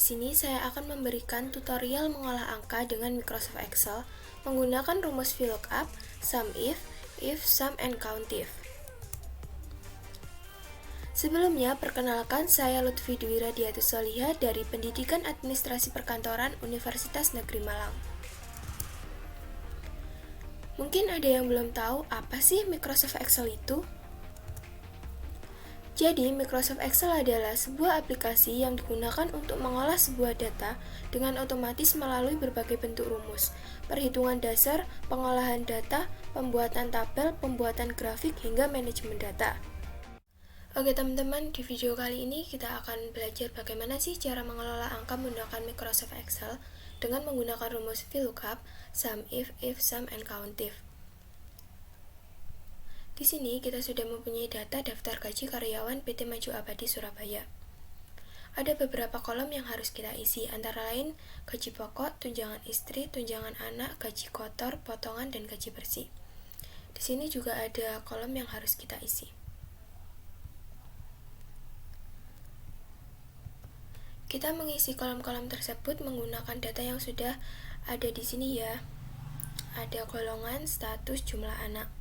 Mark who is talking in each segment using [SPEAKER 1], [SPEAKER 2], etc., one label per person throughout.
[SPEAKER 1] sini saya akan memberikan tutorial mengolah angka dengan Microsoft Excel menggunakan rumus VLOOKUP, SUMIF, SUM, and COUNTIF. Sebelumnya, perkenalkan saya Lutfi Dwi Radiatu Solihah dari Pendidikan Administrasi Perkantoran Universitas Negeri Malang. Mungkin ada yang belum tahu apa sih Microsoft Excel itu? Jadi, Microsoft Excel adalah sebuah aplikasi yang digunakan untuk mengolah sebuah data dengan otomatis melalui berbagai bentuk rumus, perhitungan dasar, pengolahan data, pembuatan tabel, pembuatan grafik, hingga manajemen data. Oke teman-teman, di video kali ini kita akan belajar bagaimana sih cara mengelola angka menggunakan Microsoft Excel dengan menggunakan rumus VLOOKUP, SUMIF, SUM, and COUNTIF. Di sini kita sudah mempunyai data daftar gaji karyawan PT Maju Abadi Surabaya. Ada beberapa kolom yang harus kita isi, antara lain gaji pokok, tunjangan istri, tunjangan anak, gaji kotor, potongan, dan gaji bersih. Di sini juga ada kolom yang harus kita isi. Kita mengisi kolom-kolom tersebut menggunakan data yang sudah ada di sini ya. Ada golongan, status, jumlah anak.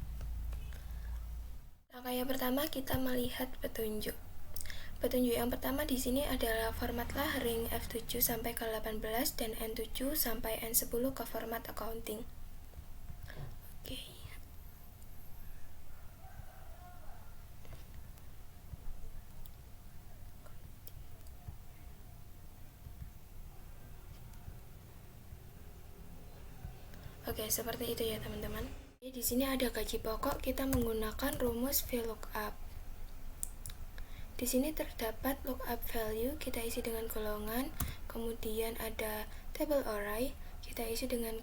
[SPEAKER 1] Langkah yang pertama kita melihat petunjuk. Petunjuk yang pertama di sini adalah formatlah ring F7 sampai ke 18 dan N7 sampai N10 ke format accounting. Oke. Oke, seperti itu ya teman-teman. Di sini ada gaji pokok, kita menggunakan rumus VLOOKUP. Di sini terdapat lookup value, kita isi dengan golongan, kemudian ada table array, kita isi dengan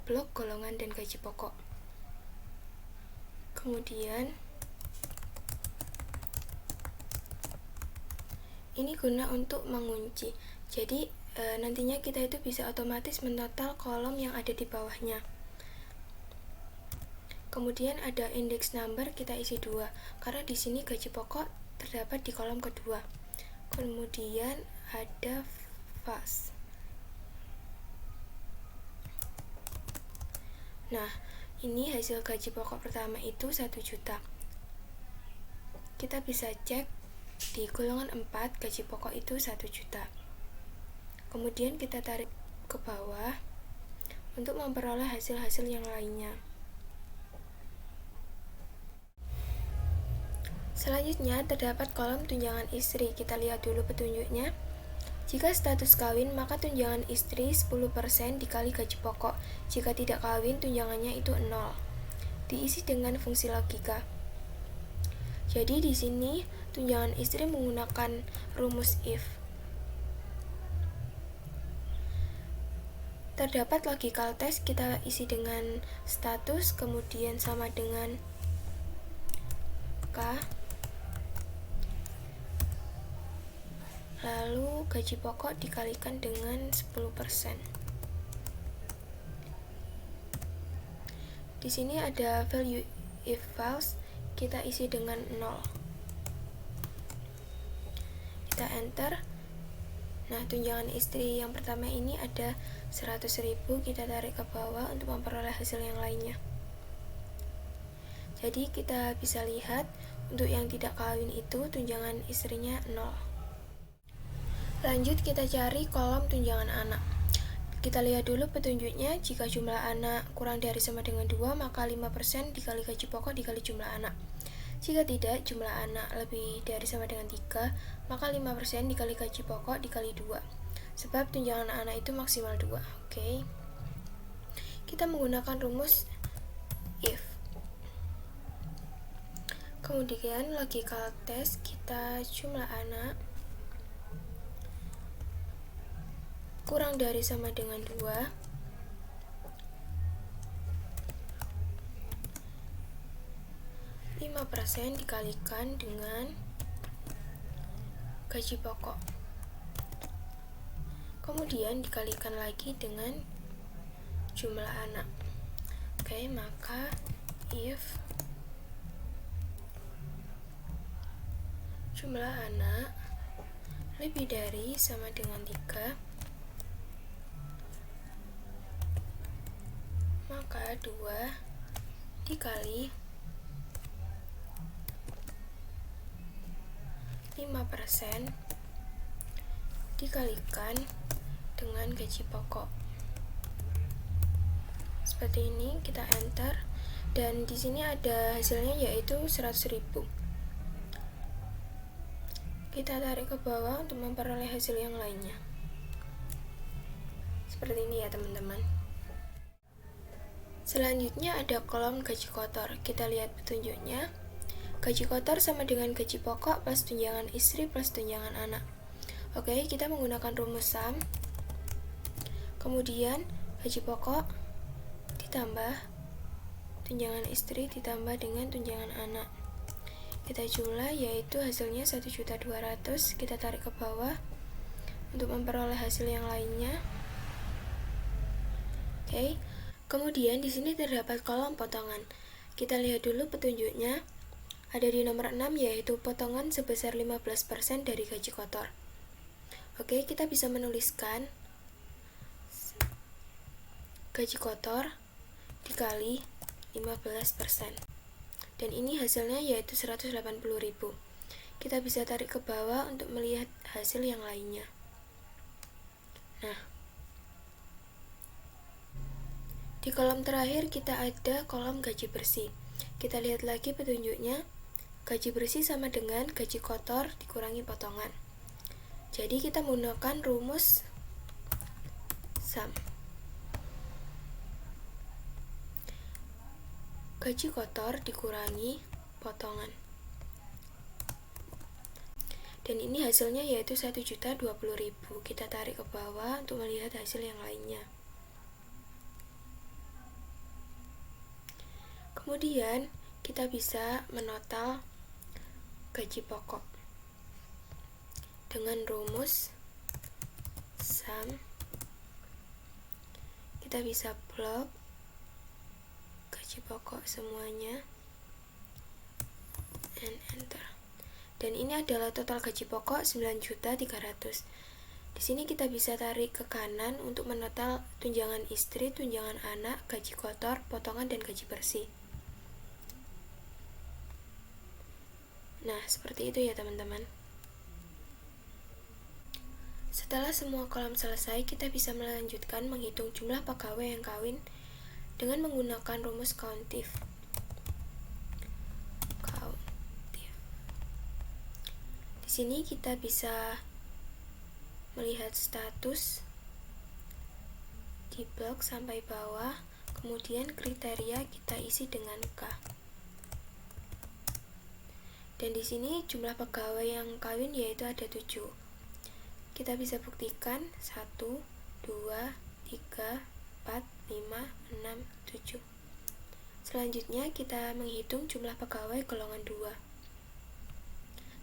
[SPEAKER 1] blok golongan dan gaji pokok. Kemudian ini guna untuk mengunci. Jadi nantinya kita itu bisa otomatis menotal kolom yang ada di bawahnya. Kemudian ada index number, kita isi 2 karena di sini gaji pokok terdapat di kolom kedua. Kemudian ada fast. Nah, ini hasil gaji pokok pertama itu 1 juta. Kita bisa cek di golongan 4 gaji pokok itu 1 juta. Kemudian kita tarik ke bawah untuk memperoleh hasil-hasil yang lainnya. Selanjutnya terdapat kolom tunjangan istri. Kita lihat dulu petunjuknya. Jika status kawin, maka tunjangan istri 10% dikali gaji pokok. Jika tidak kawin, tunjangannya itu 0. Diisi dengan fungsi logika. Jadi di sini tunjangan istri menggunakan rumus if. Terdapat logical test, kita isi dengan status, kemudian sama dengan K, lalu gaji pokok dikalikan dengan 10%. Di sini ada value if false, kita isi dengan 0. Kita enter. Nah, tunjangan istri yang pertama ini ada 100.000, kita tarik ke bawah untuk memperoleh hasil yang lainnya. Jadi kita bisa lihat untuk yang tidak kawin itu tunjangan istrinya 0. Lanjut kita cari kolom tunjangan anak. Kita lihat dulu petunjuknya. Jika jumlah anak kurang dari sama dengan 2, maka 5% dikali gaji pokok dikali jumlah anak. Jika tidak, jumlah anak lebih dari sama dengan 3, maka 5% dikali gaji pokok dikali 2. Sebab tunjangan anak itu maksimal 2. Oke. Kita menggunakan rumus if. Kemudian logical test, kita jumlah anak kurang dari sama dengan 2, %, dikalikan dengan gaji pokok, kemudian dikalikan lagi dengan jumlah anak. Oke, maka if jumlah anak lebih dari sama dengan 3, maka 2 dikali 5% dikalikan dengan gaji pokok. Seperti ini, kita enter, dan di sini ada hasilnya yaitu 100.000. Kita tarik ke bawah untuk memperoleh hasil yang lainnya. Seperti ini ya teman-teman. Selanjutnya ada kolom gaji kotor. Kita lihat petunjuknya. Gaji kotor sama dengan gaji pokok plus tunjangan istri plus tunjangan anak. Oke, kita menggunakan rumus SUM. Kemudian gaji pokok ditambah tunjangan istri ditambah dengan tunjangan anak. Kita jumlah, yaitu hasilnya 1.200.000. Kita tarik ke bawah untuk memperoleh hasil yang lainnya. Oke. Kemudian di sini terdapat kolom potongan. Kita lihat dulu petunjuknya. Ada di nomor 6, yaitu potongan sebesar 15% dari gaji kotor. Oke, kita bisa menuliskan gaji kotor dikali 15%. Dan ini hasilnya yaitu 180.000. Kita bisa tarik ke bawah untuk melihat hasil yang lainnya. Nah, di kolom terakhir kita ada kolom gaji bersih. Kita lihat lagi petunjuknya. Gaji bersih sama dengan gaji kotor dikurangi potongan. Jadi kita menggunakan rumus SUM. Gaji kotor dikurangi potongan. Dan ini hasilnya yaitu 1.020.000. Kita tarik ke bawah untuk melihat hasil yang lainnya. Kemudian kita bisa menotal gaji pokok dengan rumus SUM. Kita bisa plot gaji pokok semuanya and enter. Dan ini adalah total gaji pokok 9.300.000. Di sini kita bisa tarik ke kanan untuk menotal tunjangan istri, tunjangan anak, gaji kotor, potongan, dan gaji bersih. Nah, seperti itu ya teman-teman. Setelah semua kolom selesai, kita bisa melanjutkan menghitung jumlah pegawai yang kawin dengan menggunakan rumus countif. Di sini kita bisa melihat status di blok sampai bawah, kemudian kriteria kita isi dengan K. Dan di sini jumlah pegawai yang kawin yaitu ada 7. Kita bisa buktikan 1, 2, 3, 4, 5, 6, 7. Selanjutnya kita menghitung jumlah pegawai golongan 2.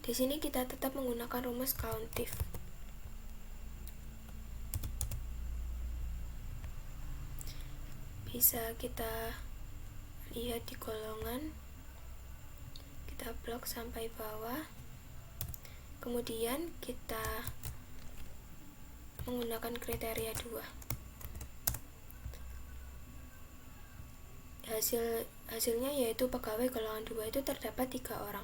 [SPEAKER 1] Di sini kita tetap menggunakan rumus countif. Bisa kita lihat di golongan, kita blok sampai bawah, kemudian kita menggunakan kriteria 2. Hasilnya yaitu pegawai golongan 2 itu terdapat 3 orang.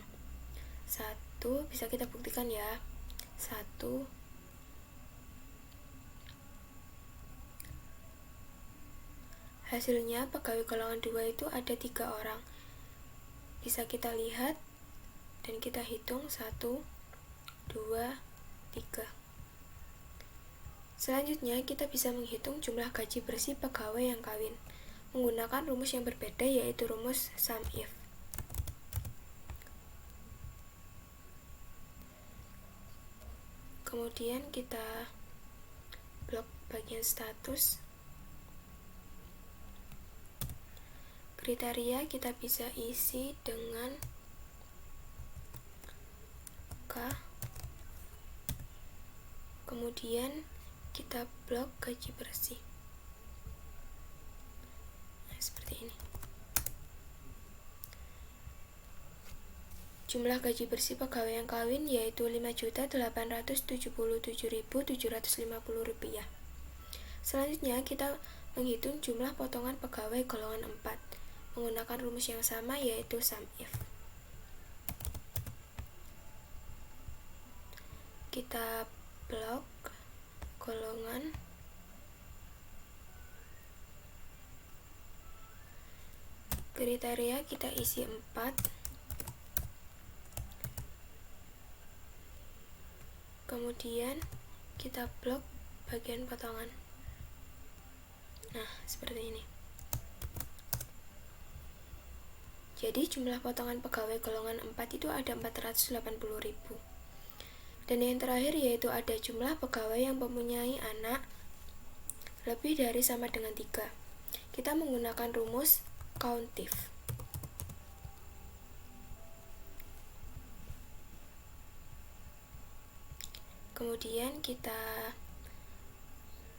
[SPEAKER 1] 1, bisa kita buktikan ya. 1, hasilnya pegawai golongan 2 itu ada 3 orang. Bisa kita lihat dan kita hitung 1, 2, 3. Selanjutnya kita bisa menghitung jumlah gaji bersih pegawai yang kawin menggunakan rumus yang berbeda, yaitu rumus SUM IF. Kemudian kita blok bagian status. Kriteria kita bisa isi dengan K. Kemudian kita blok gaji bersih. Nah, seperti ini. Jumlah gaji bersih pegawai yang kawin yaitu Rp5.877.750. Selanjutnya, kita menghitung jumlah potongan pegawai golongan 4 menggunakan rumus yang sama, yaitu sum if. Kita blok golongan kriteria, kita isi 4, kemudian kita blok bagian potongan. Nah, seperti ini. Jadi jumlah potongan pegawai golongan 4 itu ada 480.000. Dan yang terakhir yaitu ada jumlah pegawai yang mempunyai anak lebih dari sama dengan 3. Kita menggunakan rumus COUNTIF. Kemudian kita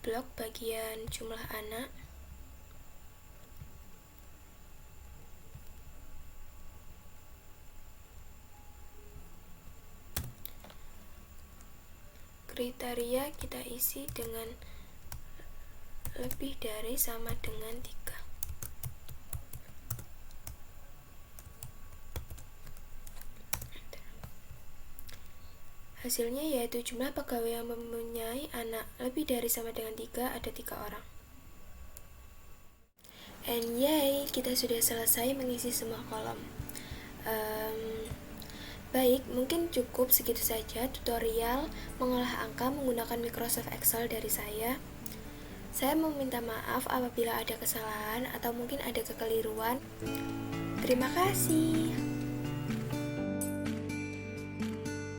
[SPEAKER 1] blok bagian jumlah anak. Kriteria kita isi dengan lebih dari sama dengan 3. Hasilnya yaitu jumlah pegawai yang mempunyai anak lebih dari sama dengan 3 ada 3 orang. And yay, kita sudah selesai mengisi semua kolom. Baik, mungkin cukup segitu saja tutorial mengolah angka menggunakan Microsoft Excel dari saya. Saya meminta maaf apabila ada kesalahan atau mungkin ada kekeliruan. Terima kasih.